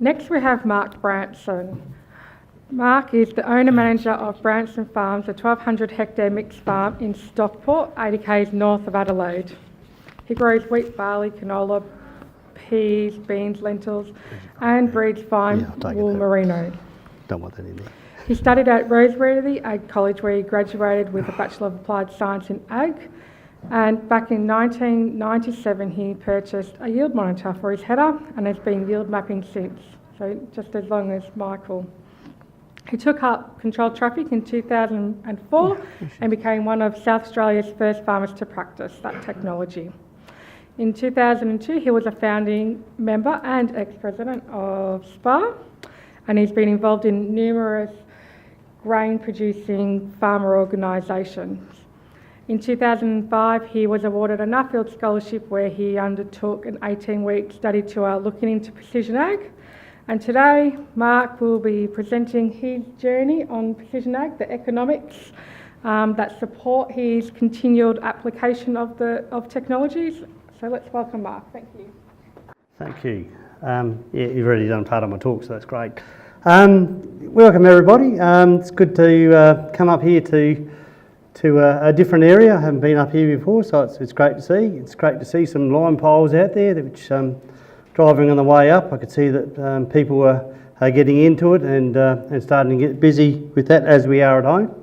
Next we have Mark Branson. Mark is the owner-manager of Branson Farms, a 1,200 hectare mixed farm in Stockport, 80 k's north of Adelaide. He grows wheat, barley, canola, peas, beans, lentils, and breeds fine wool merino. Don't want that in there. He studied at Rosebery Ag College, where he graduated with a Bachelor of Applied Science in Ag. And back in 1997, he purchased a yield monitor for his header and has been yield mapping since, so just as long as Michael. He took up controlled traffic in 2004 and became one of South Australia's first farmers to practice that technology. In 2002, he was a founding member and ex-president of SPA, and he's been involved in numerous grain-producing farmer organisations. In 2005, he was awarded a Nuffield Scholarship where he undertook an 18-week study tour looking into precision ag. And today, Mark will be presenting his journey on precision ag, the economics that support his continued application of technologies. So let's welcome Mark. Thank you. Thank you. You've already done part of my talk, so that's great. Welcome everybody. It's good to come up here to a different area. I haven't been up here before, so it's great to see. It's great to see some lime piles out there, which driving on the way up, I could see that people are getting into it and starting to get busy with that as we are at home.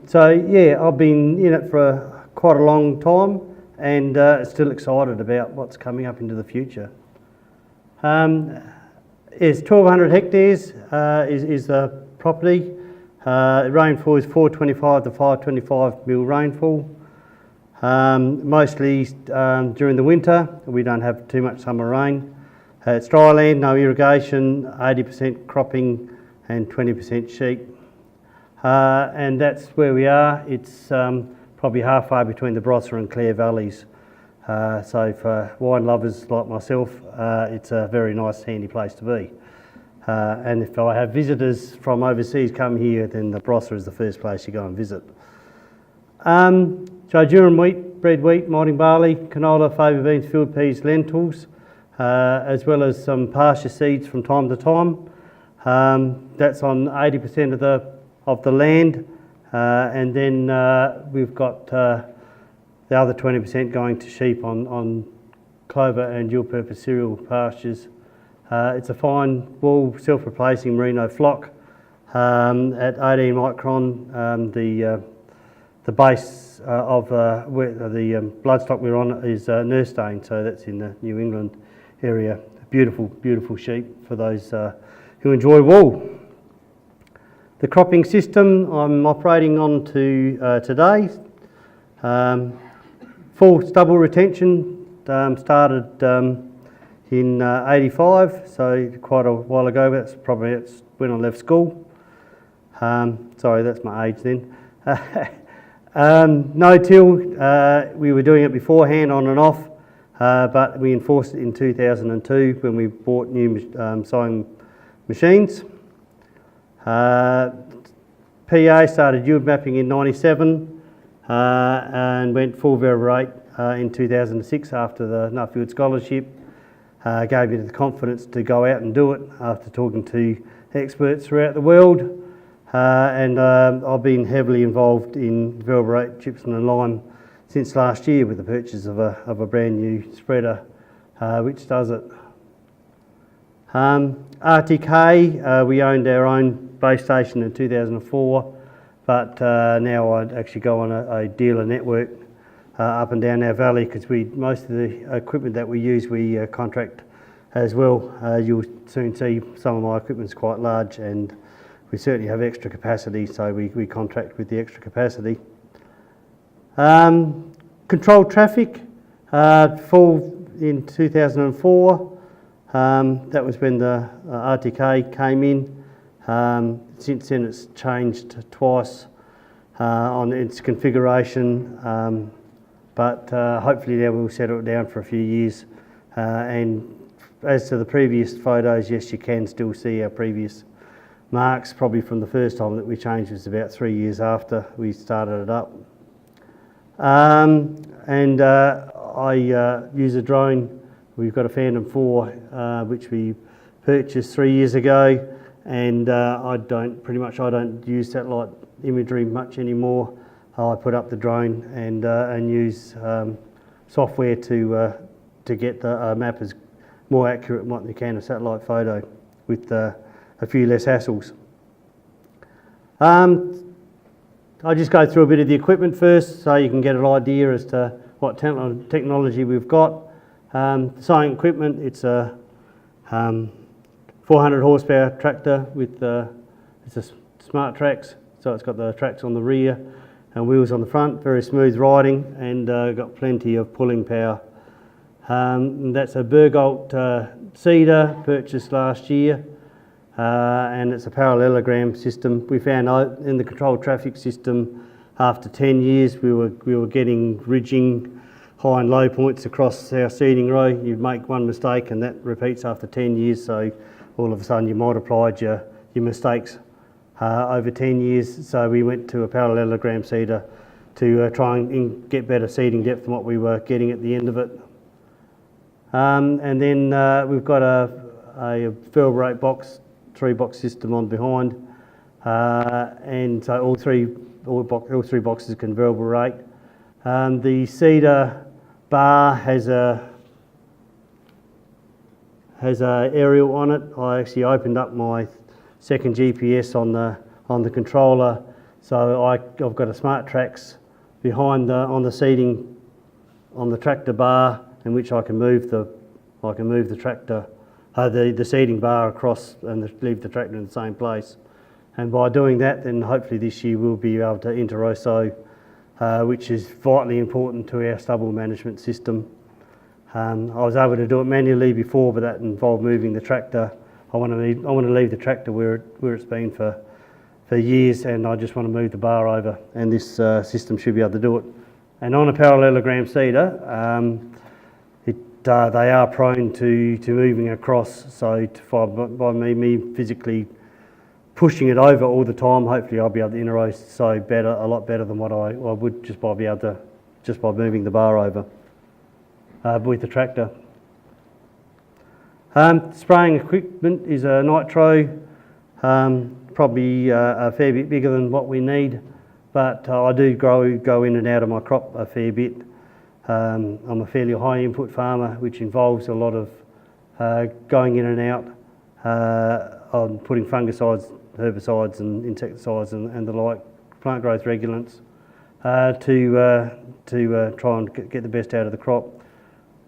So yeah, I've been in it for quite a long time and still excited about what's coming up into the future. It's 1,200 hectares is the property. Rainfall is 425 to 525 mil rainfall. Mostly during the winter, we don't have too much summer rain. It's dry land, no irrigation, 80% cropping and 20% sheep. And that's where we are. It's probably halfway between the Barossa and Clare valleys. So for wine lovers like myself, it's a very nice, handy place to be. And if I have visitors from overseas come here, then the Barossa is the first place you go and visit. So durum wheat, bread wheat, malting barley, canola, fava beans, field peas, lentils, as well as some pasture seeds from time to time. That's on 80% of the land, and then we've got the other 20% going to sheep on clover and dual-purpose cereal pastures. It's a fine wool, self-replacing merino flock at 18 micron. The base of the bloodstock we're on is Nurstein, so that's in the New England area. Beautiful, beautiful sheep for those who enjoy wool. The cropping system I'm operating on to today. Full stubble retention started in 85, so quite a while ago. That's when I left school. Sorry, that's my age then. No-till, we were doing it beforehand on and off, but we enforced it in 2002 when we bought new sowing machines. PA started yield mapping in 97 and went full variable rate in 2006 after the Nuffield Scholarship. Gave me the confidence to go out and do it after talking to experts throughout the world. And I've been heavily involved in variable rate gypsum and lime since last year with the purchase of a brand new spreader which does it. RTK, we owned our own base station in 2004, but now I actually go on a dealer network up and down our valley because most of the equipment that we use we contract as well. You'll soon see some of my equipment's quite large and we certainly have extra capacity, so we contract with the extra capacity. Controlled traffic, full in 2004. That was when the RTK came in. Since then it's changed twice on its configuration, but hopefully now we'll settle it down for a few years. And as to the previous photos, yes, you can still see our previous marks, probably from the first time that we changed. It was about 3 years after we started it up. I use a drone. We've got a Phantom 4 which we purchased 3 years ago, and I don't use satellite imagery much anymore. I put up the drone and use software to get the map as more accurate than what you can a satellite photo, with a few less hassles. I'll just go through a bit of the equipment first so you can get an idea as to what technology we've got. Sewing equipment, it's a 400 horsepower tractor with it's a smart tracks, so it's got the tracks on the rear and wheels on the front, very smooth riding, and got plenty of pulling power. And that's a Bergolt Cedar purchased last year. And it's a parallelogram system. We found out in the controlled traffic system, after 10 years, we were getting ridging, high and low points across our seating row. You make one mistake and that repeats after 10 years, so all of a sudden you multiplied your mistakes over 10 years. So we went to a parallelogram seeder to try and get better seating depth than what we were getting at the end of it. And then we've got a Velbrate box, 3-box system on behind, and so all three boxes can Velbrate. The Cedar bar has a aerial on it. I actually opened up my second GPS on the controller, so I've got a smart tracks behind on the seating on the tractor bar, in which I can move the tractor. The seating bar across and leave the tractor in the same place. And by doing that, then hopefully this year we'll be able to inter-row, which is vitally important to our stubble management system. I was able to do it manually before, but that involved moving the tractor. I want to leave the tractor where it's been for years, and I just want to move the bar over, and this system should be able to do it. And on a parallelogram seeder, they are prone to moving across, so by me physically pushing it over all the time, hopefully I'll be able to inter-row a lot better than what I would just by moving the bar over with the tractor. Spraying equipment is a nitro, probably a fair bit bigger than what we need, but I do go in and out of my crop a fair bit. I'm a fairly high input farmer, which involves a lot of going in and out on putting fungicides, herbicides and insecticides and the like, plant growth regulants, to try and get the best out of the crop.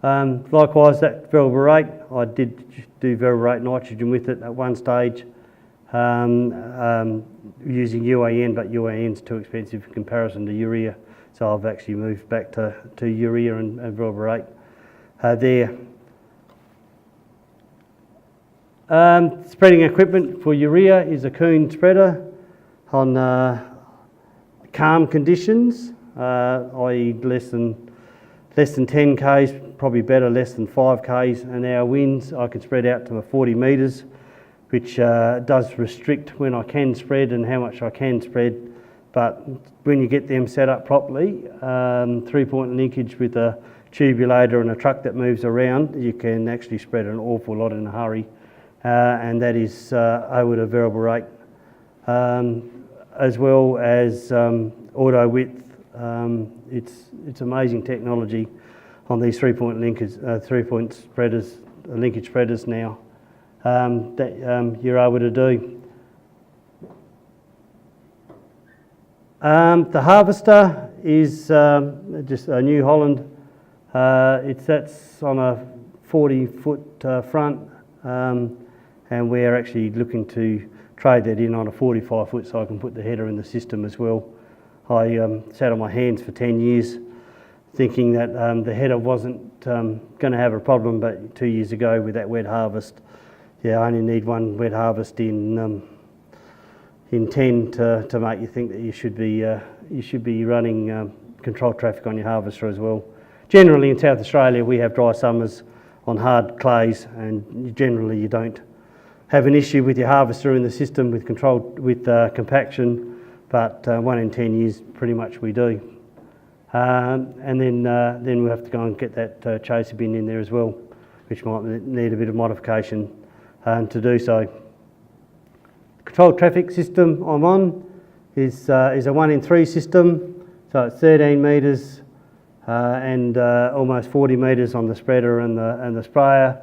Likewise, that Velbrate, I did do Velbrate nitrogen with it at one stage, using UAN, but UAN's too expensive in comparison to urea. So I've actually moved back to urea and Velbrate there. Spreading equipment for urea is a Kuhn spreader on calm conditions, i.e. less than 10 k's, probably better less than 5 k's an hour winds. I can spread out to 40 metres, which does restrict when I can spread and how much I can spread. But when you get them set up properly, 3-point linkage with a tubulator and a truck that moves around, you can actually spread an awful lot in a hurry, and that is over to Velbrate, as well as auto width. It's amazing technology on these 3-point linkers, 3-point spreaders, linkage spreaders now that you're able to do. The harvester is just a New Holland. That's on a 40-foot front, and we're actually looking to trade that in on a 45-foot so I can put the header in the system as well. I sat on my hands for 10 years thinking that the header wasn't going to have a problem, but 2 years ago with that wet harvest, I only need one wet harvest in 10 to make you think that you should be running controlled traffic on your harvester as well. Generally in South Australia we have dry summers on hard clays, and generally you don't have an issue with your harvester in the system with compaction, but 1 in 10 years pretty much we do. And then we'll have to go and get that chaser bin in there as well, which might need a bit of modification to do so. The controlled traffic system I'm on is a 1 in 3 system, so it's 13 metres and almost 40 metres on the spreader and the sprayer,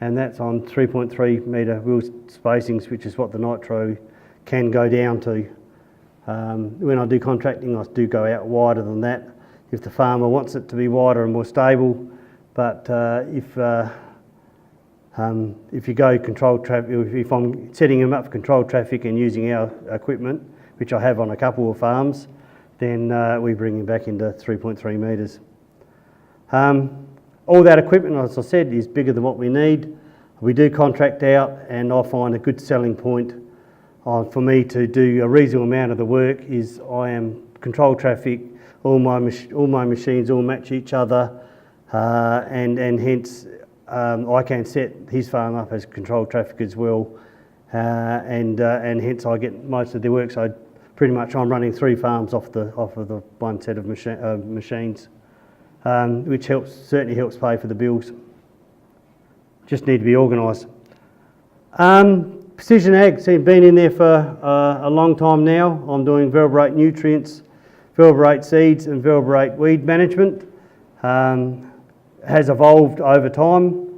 and that's on 3.3 metre wheel spacings, which is what the nitro can go down to. When I do contracting, I do go out wider than that if the farmer wants it to be wider and more stable. But if you go controlled traffic, if I'm setting them up for controlled traffic and using our equipment, which I have on a couple of farms, then we bring them back into 3.3 metres. All that equipment, as I said, is bigger than what we need. We do contract out, and I find a good selling point for me to do a reasonable amount of the work is I am controlled traffic, all my machines all match each other, and hence I can set his farm up as controlled traffic as well, and hence I get most of the work. So pretty much I'm running 3 farms off of the one set of machines, which certainly helps pay for the bills. Just need to be organised. Precision Ag's been in there for a long time now. I'm doing vertebrate nutrients, vertebrate seeds and vertebrate weed management. Has evolved over time,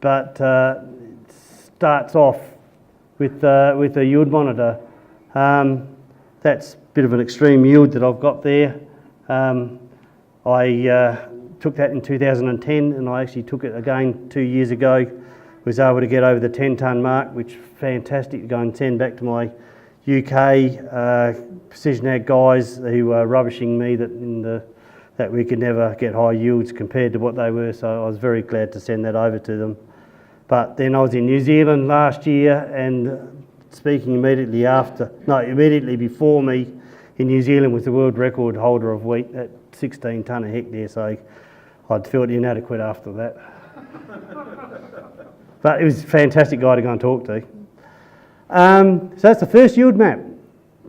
but starts off with a yield monitor. That's a bit of an extreme yield that I've got there. I took that in 2010, and I actually took it again 2 years ago. Was able to get over the 10-tonne mark, which fantastic to go and send back to my UK Precision Ag guys who were rubbishing me that we could never get high yields compared to what they were, so I was very glad to send that over to them. But then I was in New Zealand last year, and speaking immediately before me in New Zealand was the world record holder of wheat at 16 tonne a hectare, so I'd felt inadequate after that. But it was a fantastic guy to go and talk to. So that's the first yield map.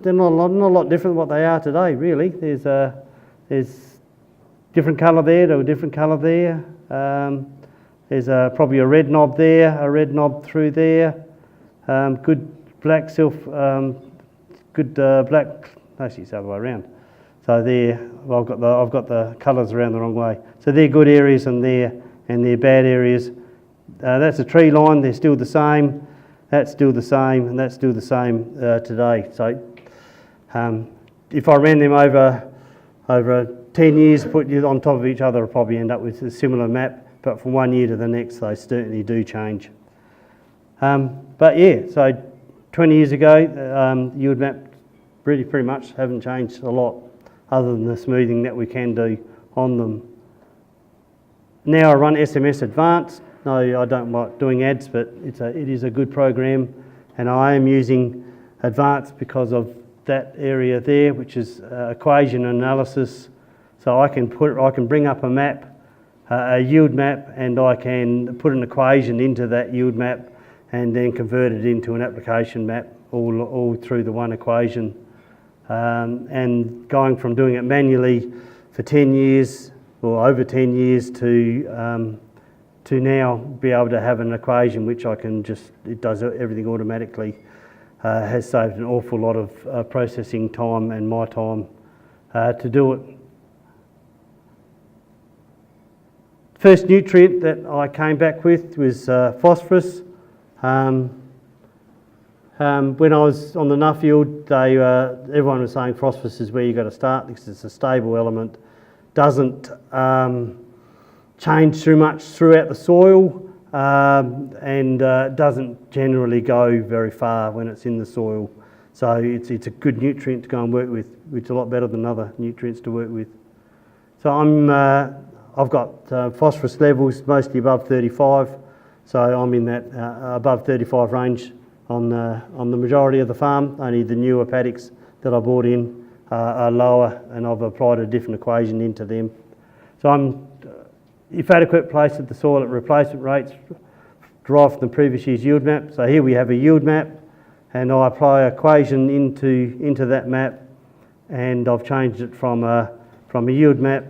They're not a lot different than what they are today, really. There's different colour there to a different colour there. There's probably a red knob there, a red knob through there. Good black actually it's the other way around. So there, well, I've got the colours around the wrong way. So they're good areas and they're bad areas. That's a tree line, they're still the same, that's still the same, and that's still the same today. So if I ran them over 10 years, put you on top of each other, I'll probably end up with a similar map, but from 1 year to the next, they certainly do change. But yeah, so 20 years ago, yield map pretty much haven't changed a lot, other than the smoothing that we can do on them. Now I run SMS Advanced. No, I don't like doing ads, but it is a good program, and I am using Advanced because of that area there, which is equation analysis. So I can bring up a map, a yield map, and I can put an equation into that yield map, and then convert it into an application map, all through the one equation. And going from doing it manually for 10 years or over 10 years to now be able to have an equation which it does everything automatically, has saved an awful lot of processing time and my time to do it. First nutrient that I came back with was phosphorus. When I was on the Nuffield, everyone was saying phosphorus is where you've got to start because it's a stable element, doesn't change too much throughout the soil, and doesn't generally go very far when it's in the soil. So it's a good nutrient to go and work with, which is a lot better than other nutrients to work with. So I've got phosphorus levels mostly above 35, so I'm in that above 35 range on the majority of the farm. Only the newer paddocks that I bought in are lower, and I've applied a different equation into them. So if adequate, place the soil at replacement rates derived from the previous year's yield map. So here we have a yield map, and I apply an equation into that map, and I've changed it from a yield map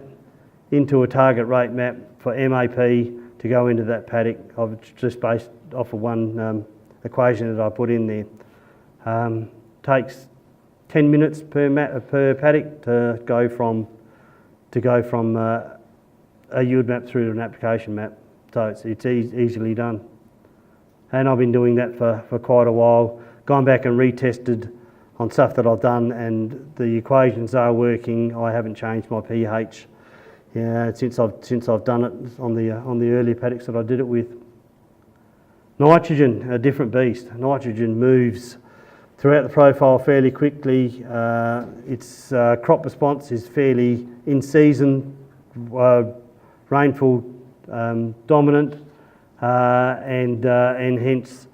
into a target rate map for MAP to to go into that paddock. I've just based off of one equation that I put in there. Takes 10 minutes per paddock to go from a yield map through to an application map. So it's easily done. And I've been doing that for quite a while. Gone back and retested on stuff that I've done, and the equations are working. I haven't changed my pH since I've done it on the earlier paddocks that I did it with. Nitrogen, a different beast. Nitrogen moves throughout the profile fairly quickly. Its crop response is fairly in season, rainfall dominant, and hence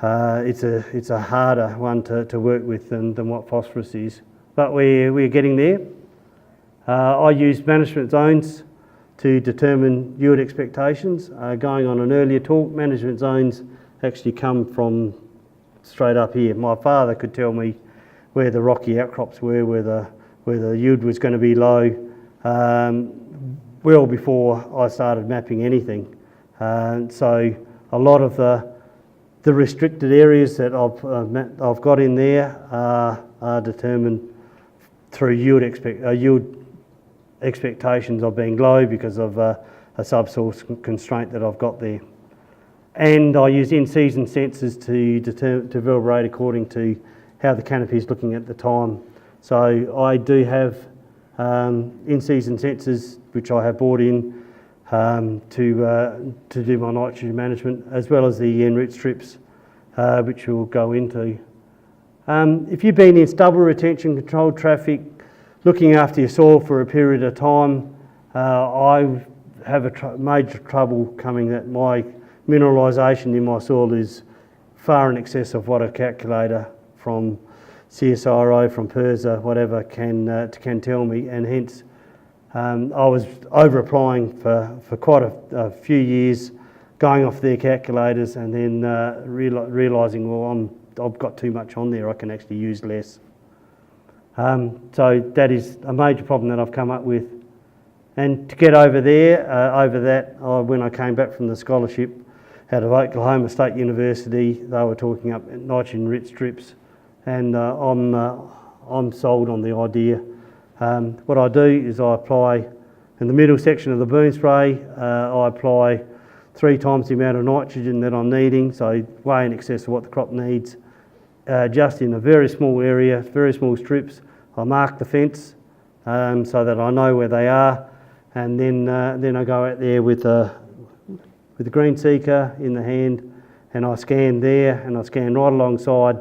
it's a harder one to work with than what phosphorus is. But we're getting there. I use management zones to determine yield expectations. Going on an earlier talk, management zones actually come from straight up here. My father could tell me where the rocky outcrops were, where the yield was going to be low, well before I started mapping anything. So a lot of the restricted areas that I've got in there are determined through yield expectations of being low because of a subsource constraint that I've got there. And I use in-season sensors to validate according to how the canopy is looking at the time. So I do have in-season sensors which I have brought in to do my nitrogen management, as well as the en-route strips, which we'll go into. If you've been in stubble retention controlled traffic, looking after your soil for a period of time, I have major trouble coming that my mineralisation in my soil is far in excess of what a calculator from CSIRO, from PIRSA, whatever, can tell me, and hence I was over applying for quite a few years, going off their calculators, and then realising, well, I've got too much on there, I can actually use less. So that is a major problem that I've come up with. And to get over that, when I came back from the scholarship out of Oklahoma State University, they were talking up nitrogen-rich strips, and I'm sold on the idea. What I do is I apply, in the middle section of the boom spray, I apply 3 times the amount of nitrogen that I'm needing, so way in excess of what the crop needs, just in a very small area, very small strips. I mark the fence so that I know where they are, and then I go out there with the green seeker in the hand, and I scan there, and I scan right alongside.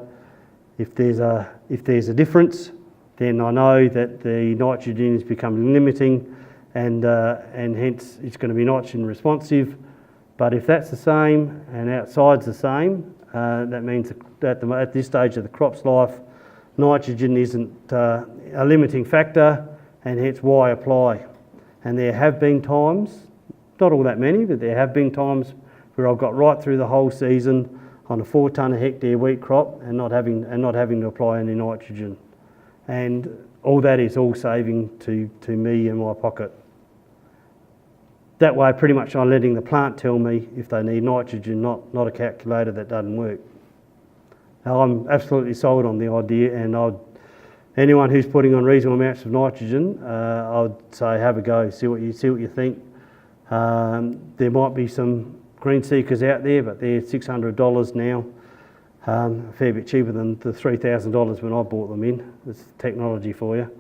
If there's a difference, then I know that the nitrogen is becoming limiting, and hence it's going to be nitrogen responsive. But if that's the same and outside's the same, that means that at this stage of the crop's life, nitrogen isn't a limiting factor, and hence why apply. And there have been times, not all that many, but there have been times where I've got right through the whole season on a 4 tonne a hectare wheat crop and not having to apply any nitrogen. And all that is all saving to me and my pocket. That way, pretty much I'm letting the plant tell me if they need nitrogen, not a calculator that doesn't work. Now, I'm absolutely sold on the idea, and anyone who's putting on reasonable amounts of nitrogen, I'd say have a go, see what you think. There might be some green seekers out there, but they're $600 now, a fair bit cheaper than the $3,000 when I bought them in. It's technology for you.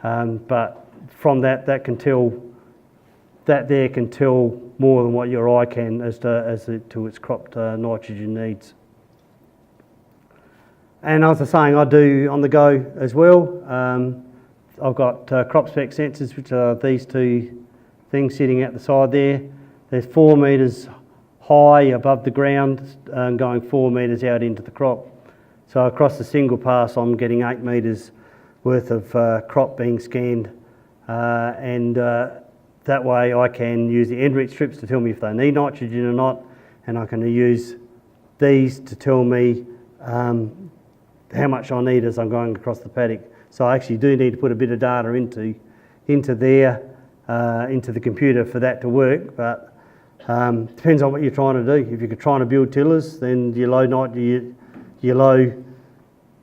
But from that can tell more than what your eye can as to its cropped nitrogen needs. And as I was saying, I do on the go as well. I've got crop spec sensors, which are these 2 things sitting out the side there. There's 4 metres high above the ground, going 4 metres out into the crop. So across the single pass, I'm getting 8 metres worth of crop being scanned, and that way I can use the end-root strips to tell me if they need nitrogen or not, and I can use these to tell me how much I need as I'm going across the paddock. So I actually do need to put a bit of data into the computer for that to work, but Depends on what you're trying to do. If you're trying to build tillers, then your low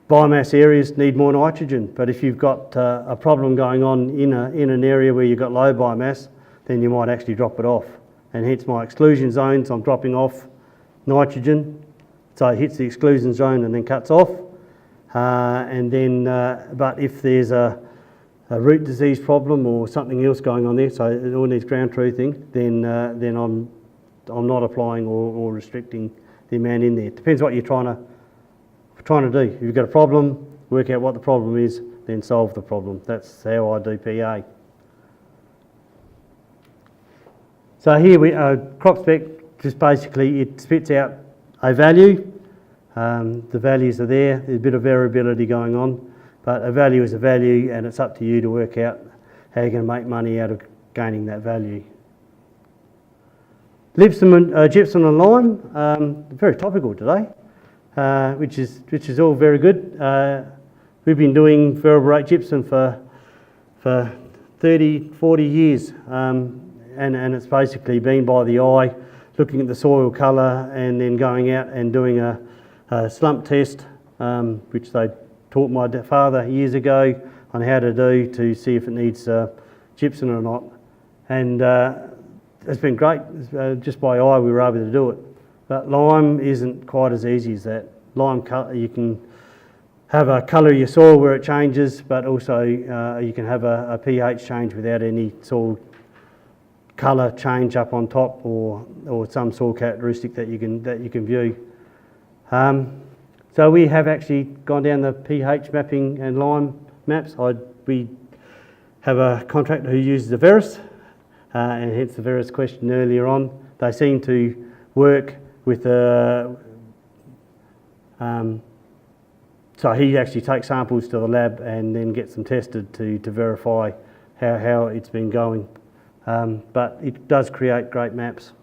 biomass areas need more nitrogen. But if you've got a problem going on in an area where you've got low biomass, then you might actually drop it off. And hence my exclusion zones, I'm dropping off nitrogen, so it hits the exclusion zone and then cuts off. But if there's a root disease problem or something else going on there, so it all needs ground truthing, then I'm not applying or restricting the amount in there. It depends what you're trying to do. If you've got a problem, work out what the problem is, then solve the problem. That's how I do PA. So here crop spec, just basically it spits out a value. The values are there. There's a bit of variability going on, but a value is a value, and it's up to you to work out how you're going to make money out of gaining that value. Gypsum and lime, very topical today, which is all very good. We've been doing variable rate gypsum for 30, 40 years, and it's basically been by the eye, looking at the soil colour and then going out and doing a slump test, which they taught my father years ago on how to do to see if it needs gypsum or not. And it's been great. Just by eye we were able to do it. But lime isn't quite as easy as that. Lime colour, you can have a colour of your soil where it changes, but also you can have a pH change without any soil colour change up on top or some soil characteristic that you can view. So we have actually gone down the pH mapping and lime maps. We have a contractor who uses the Verus, and hence the Verus question earlier on. They seem to work with so he actually takes samples to the lab and then gets them tested to verify how it's been going. But it does create great maps,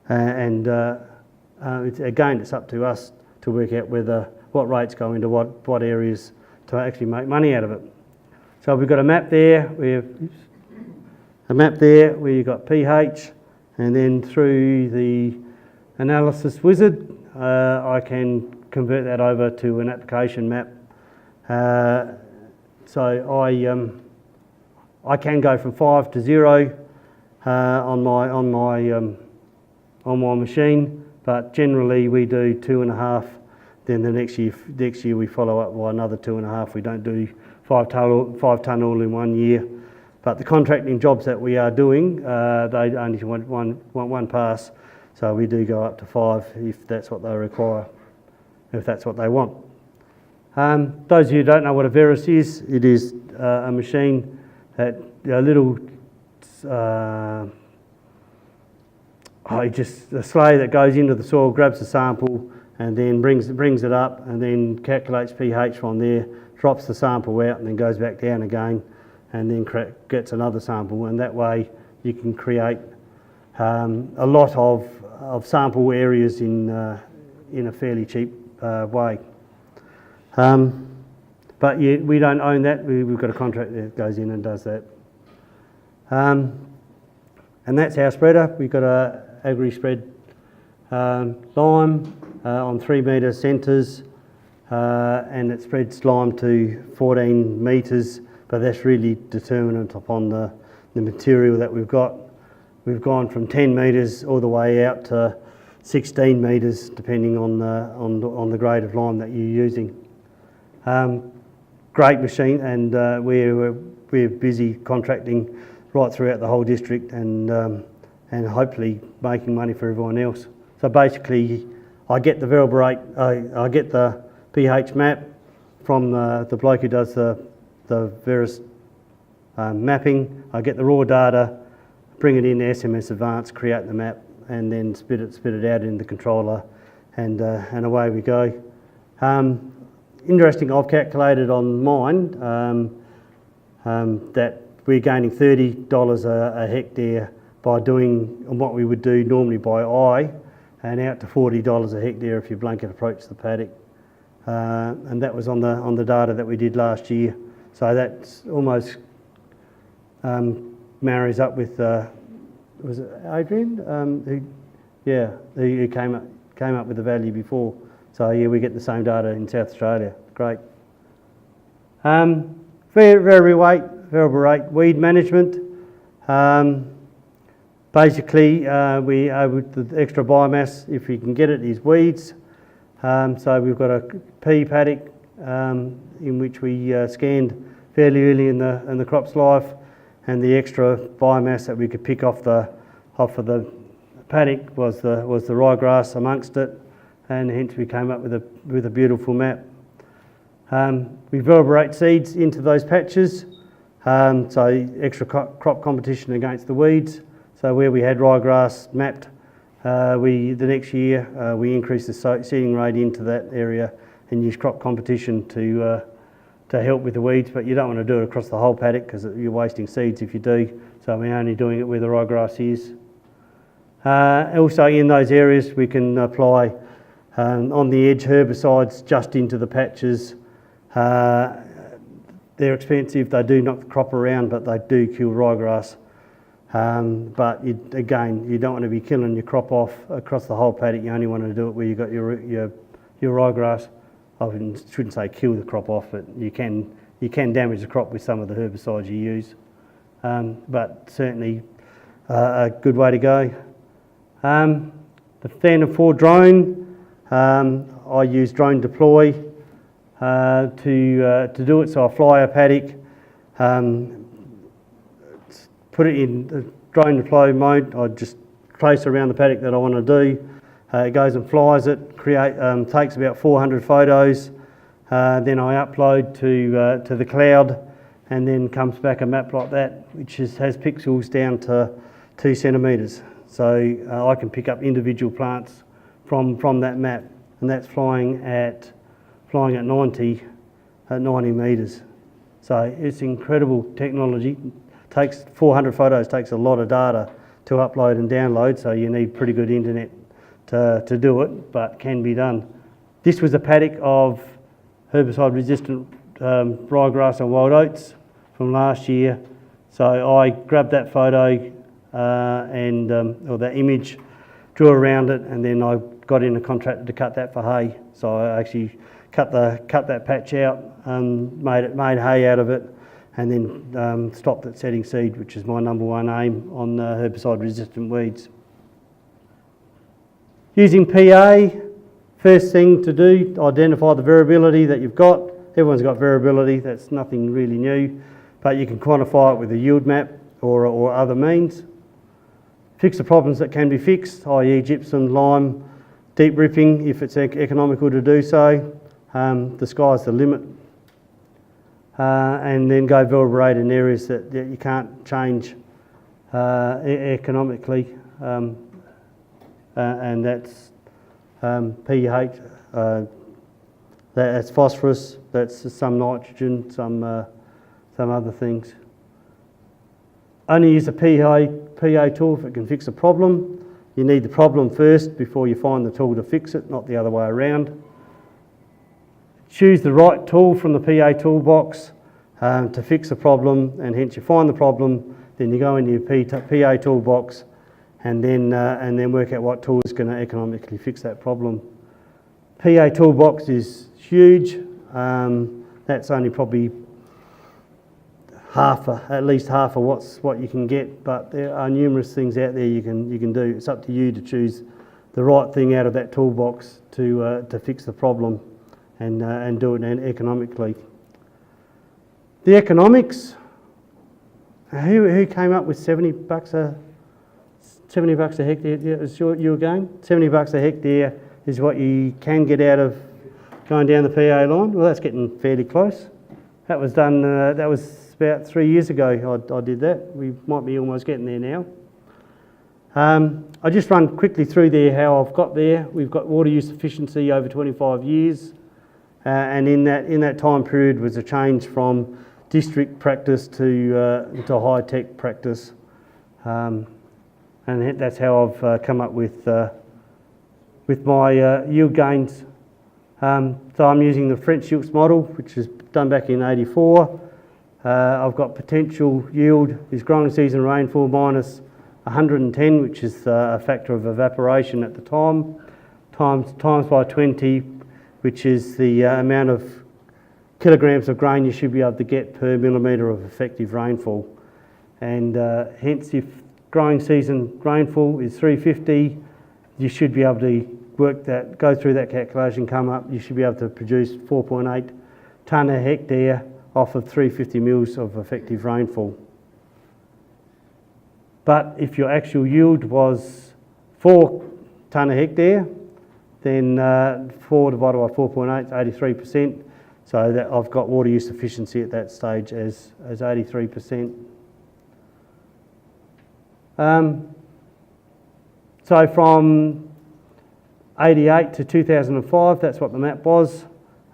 again, it's up to us to work out what rates go into what areas to actually make money out of it. So we've got a map there. We have a map there where you've got pH, and then through the analysis wizard, I can convert that over to an application map. So I can go from 5 to 0 on my machine, but generally we do 2.5. Then the next year we follow up by another 2.5. We don't do 5 tonne all in 1 year. But the contracting jobs that we are doing, they only want one pass, so we do go up to 5 if that's what they require, if that's what they want. Those of you who don't know what a Verus is, it is a machine that a little just a sleigh that goes into the soil, grabs the sample, and then brings it up, and then calculates pH from there, drops the sample out, and then goes back down again, and then gets another sample. And that way you can create a lot of sample areas in a fairly cheap way. But we don't own that. We've got a contractor that goes in and does that. And that's our spreader. We've got a agri-spread lime on 3 metre centres, and it spreads lime to 14 metres, but that's really determinant upon the material that we've got. We've gone from 10 metres all the way out to 16 metres, depending on the grade of lime that you're using. Great machine, and we're busy contracting right throughout the whole district, and hopefully making money for everyone else. So basically, I get the variable rate, I get the pH map from the bloke who does the Verus mapping. I get the raw data, bring it in SMS Advanced, create the map, and then spit it out in the controller, and away we go. Interesting, I've calculated on mine that we're gaining $30 a hectare by doing what we would do normally by eye, and out to $40 a hectare if you blanket approach the paddock. And that was on the data that we did last year. So that's almost marries up with was it Adrian? Who came up with the value before. So yeah, we get the same data in South Australia. Great. Variable rate weed management. Basically, with the extra biomass, if we can get it, is weeds. So we've got a pea paddock in which we scanned fairly early in the crop's life, and the extra biomass that we could pick off of the paddock was the ryegrass amongst it, and hence we came up with a beautiful map. We reverberate seeds into those patches, so extra crop competition against the weeds. So where we had ryegrass mapped, the next year we increased the seeding rate into that area and used crop competition to help with the weeds. But you don't want to do it across the whole paddock because you're wasting seeds if you do. So we're only doing it where the ryegrass is. Also in those areas we can apply on the edge herbicides just into the patches. They're expensive, they do knock the crop around, but they do kill ryegrass. But again, you don't want to be killing your crop off across the whole paddock. You only want to do it where you've got your ryegrass. I shouldn't say kill the crop off, but you can damage the crop with some of the herbicides you use. But certainly a good way to go. The Phantom 4 drone, I use drone deploy to do it. So I fly a paddock, put it in the drone deploy mode. I just trace around the paddock that I want to do. It goes and flies it, takes about 400 photos. Then I upload to the cloud, and then comes back a map like that, which has pixels down to 2 centimetres. So I can pick up individual plants from that map, and that's flying at 90 metres. So it's incredible technology. Takes 400 photos, takes a lot of data to upload and download, so you need pretty good internet to do it, but can be done. This was a paddock of herbicide resistant ryegrass and wild oats from last year. So I grabbed that photo or that image, drew around it, and then I got in a contractor to cut that for hay. So I actually cut that patch out, made hay out of it, and then stopped at setting seed, which is my number one aim on herbicide resistant weeds. Using PA, first thing to do, identify the variability that you've got. Everyone's got variability, that's nothing really new, but you can quantify it with a yield map or other means. Fix the problems that can be fixed, i.e. gypsum, lime, deep ripping if it's economical to do so. The sky's the limit. And then go reverberate in areas that you can't change economically. And that's pH, that's phosphorus, that's some nitrogen, some other things. Only use a PA tool if it can fix a problem. You need the problem first before you find the tool to fix it, not the other way around. Choose the right tool from the PA toolbox to fix a problem, and hence you find the problem, then you go into your PA toolbox and then work out what tool is going to economically fix that problem. PA toolbox is huge. That's only probably at least half of what you can get, but there are numerous things out there you can do. It's up to you to choose the right thing out of that toolbox to fix the problem and do it economically. The economics. Who came up with $70 a hectare? Yeah, it was you again. $70 a hectare is what you can get out of going down the PA line. Well, that's getting fairly close. That was done. That was about 3 years ago. I did that. We might be almost getting there now. I just run quickly through there how I've got there. We've got water use efficiency over 25 years, and in that time period was a change from district practice to high-tech practice, and that's how I've come up with my yield gains. So I'm using the French Schultz model, which was done back in '84. I've got potential yield is growing season rainfall minus 110, which is a factor of evaporation at the time, times by 20, which is the amount of kilograms of grain you should be able to get per millimetre of effective rainfall. And hence, if growing season rainfall is 350, you should be able to go through that calculation, come up, you should be able to produce 4.8 tonne a hectare off of 350 mils of effective rainfall. But if your actual yield was 4 tonne a hectare, then 4 divided by 4.8 is 83%. So that I've got water use efficiency at that stage as 83%. So from 88 to 2005, that's what the map was.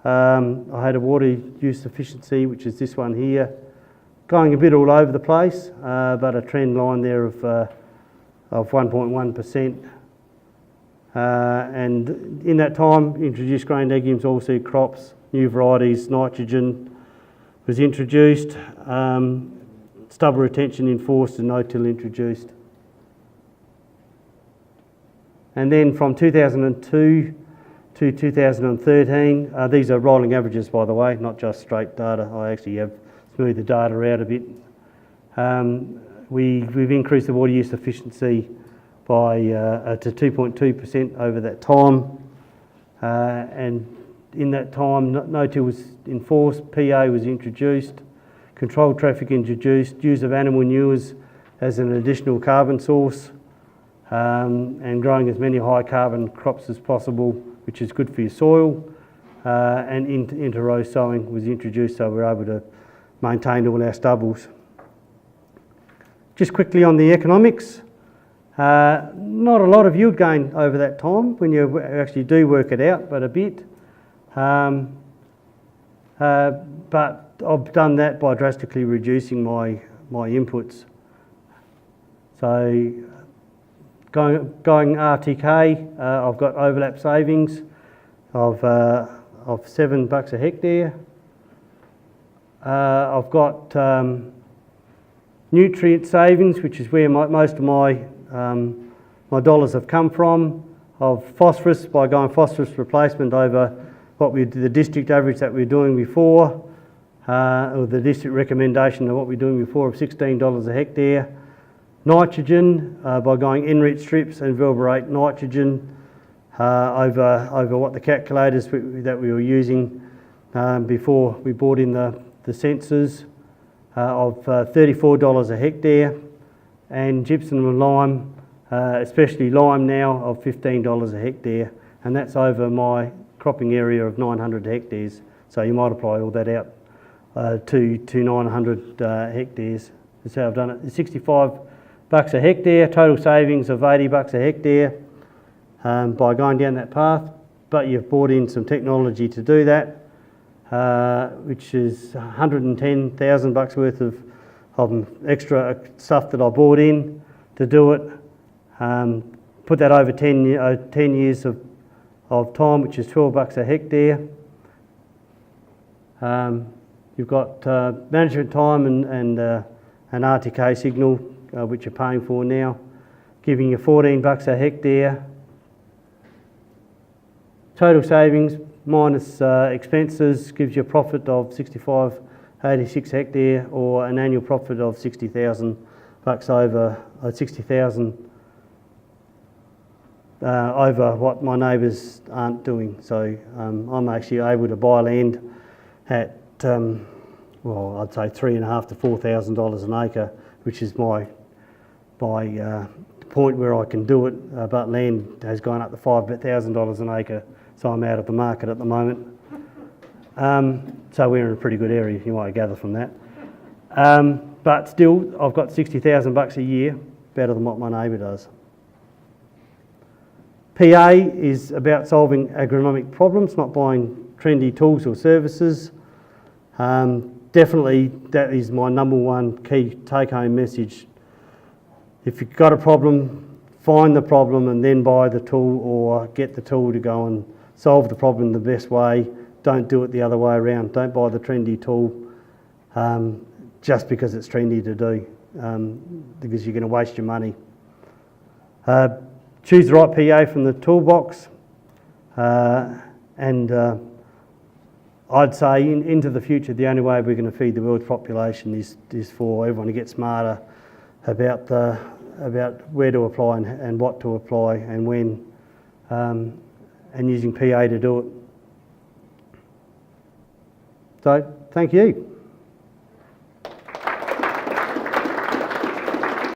I had a water use efficiency, which is this one here, going a bit all over the place, but a trend line there of 1.1%. And in that time, introduced grain legumes, oilseed crops, new varieties, nitrogen was introduced, stubble retention enforced and no-till introduced. And then from 2002 to 2013, these are rolling averages by the way, not just straight data. I actually have smoothed the data out a bit. We've increased the water use efficiency by to 2.2% over that time, and in that time no-till was enforced, PA was introduced, controlled traffic introduced, use of animal manures as an additional carbon source, and growing as many high carbon crops as possible, which is good for your soil, and inter-row sowing was introduced, so we're able to maintain all our stubbles. Just quickly on the economics, not a lot of yield gain over that time when you actually do work it out, but a bit. But I've done that by drastically reducing my inputs. So going RTK, I've got overlap savings of $7 a hectare. I've got nutrient savings, which is where most of my dollars have come from, of phosphorus, by going phosphorus replacement over the district average that we were doing before, or the district recommendation of what we were doing before of $16 a hectare. Nitrogen, by going enriched strips and verberate nitrogen over what the calculators that we were using before we brought in the sensors, of $34 a hectare, and gypsum and lime, especially lime now, of $15 a hectare, and that's over my cropping area of 900 hectares. So you multiply all that out to 900 hectares. That's how I've done it. It's $65 a hectare, total savings of $80 a hectare by going down that path, but you've brought in some technology to do that, which is $110,000 worth of extra stuff that I bought in to do it. Put that over 10 years of time, which is $12 a hectare. You've got management time and an RTK signal, which you're paying for now, giving you $14 a hectare. Total savings minus expenses gives you a profit of $65.86 hectare, or an annual profit of $60,000 over $60,000 over what my neighbours aren't doing. So I'm actually able to buy land at well, I'd say $3,500 to $4,000 an acre, which is my point where I can do it, but land has gone up to $5,000 an acre, so I'm out of the market at the moment. So we're in a pretty good area, you might gather from that. But still, I've got $60,000 a year, better than what my neighbour does. PA is about solving agronomic problems, not buying trendy tools or services. Definitely, that is my number one key take-home message. If you've got a problem, find the problem and then buy the tool, or get the tool to go and solve the problem the best way. Don't do it the other way around. Don't buy the trendy tool just because it's trendy to do, because you're going to waste your money. Choose the right PA from the Toolbox, and I'd say into the future, the only way we're going to feed the world's population is for everyone to get smarter about where to apply and what to apply and when, and using PA to do it. So, thank you.